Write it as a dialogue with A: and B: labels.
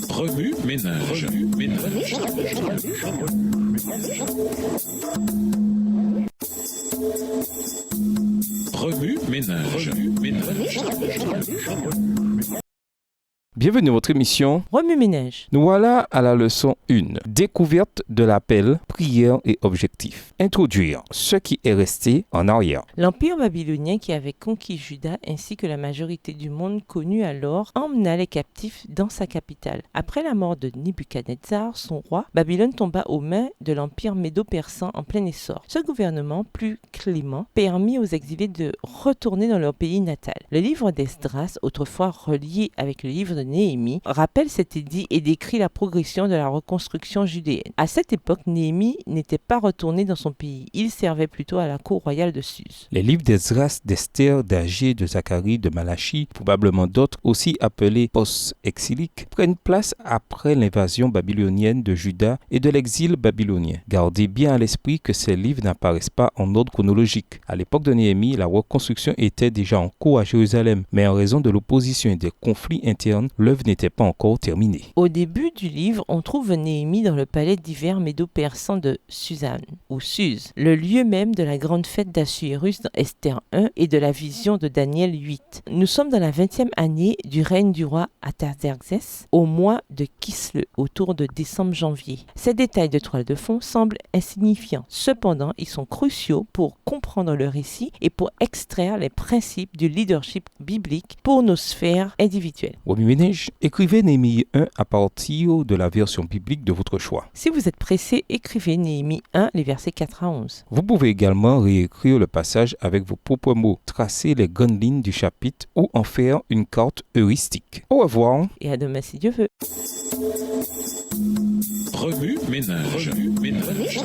A: Remue ménage. Remue ménage.
B: Bienvenue à votre émission.
C: Remue-ménage.
B: Nous voilà à la leçon 1. Découverte de l'appel, prière et objectif. Introduire ce qui est resté en arrière.
C: L'Empire babylonien qui avait conquis Juda ainsi que la majorité du monde connu alors emmena les captifs dans sa capitale. Après la mort de Nebuchadnezzar, son roi, Babylone tomba aux mains de l'Empire médo-persan en plein essor. Ce gouvernement, plus clément, permit aux exilés de retourner dans leur pays natal. Le livre d'Esdras, autrefois relié avec le livre de Néhémie, rappelle cet édit et décrit la progression de la reconstruction judéenne. À cette époque, Néhémie n'était pas retourné dans son pays. Il servait plutôt à la cour royale de Suse.
B: Les livres d'Esdras, d'Esther, d'Agé, de Zacharie, de Malachie, probablement d'autres, aussi appelés post-exiliques, prennent place après l'invasion babylonienne de Juda et de l'exil babylonien. Gardez bien à l'esprit que ces livres n'apparaissent pas en ordre chronologique. À l'époque de Néhémie, la reconstruction était déjà en cours à Jérusalem, mais en raison de l'opposition et des conflits internes, l'œuvre n'était pas encore terminée.
C: Au début du livre, on trouve Néhémie dans le palais d'hiver médo-persan de Suzanne, ou Suse, le lieu même de la grande fête d'Assuérus dans Esther 1 et de la vision de Daniel 8. Nous sommes dans la 20e année du règne du roi Artaxerxès, au mois de Kisle, autour de décembre-janvier. Ces détails de toile de fond semblent insignifiants. Cependant, ils sont cruciaux pour comprendre le récit et pour extraire les principes du leadership biblique pour nos sphères individuelles.
B: Remue-ménage, écrivez Néhémie 1 à partir de la version biblique de votre choix.
C: Si vous êtes pressé, écrivez Néhémie 1, les versets 4 à 11.
B: Vous pouvez également réécrire le passage avec vos propres mots, tracer les grandes lignes du chapitre ou en faire une carte heuristique. Au revoir.
C: Et à demain si Dieu veut.
A: Remue ménage. Remue ménage.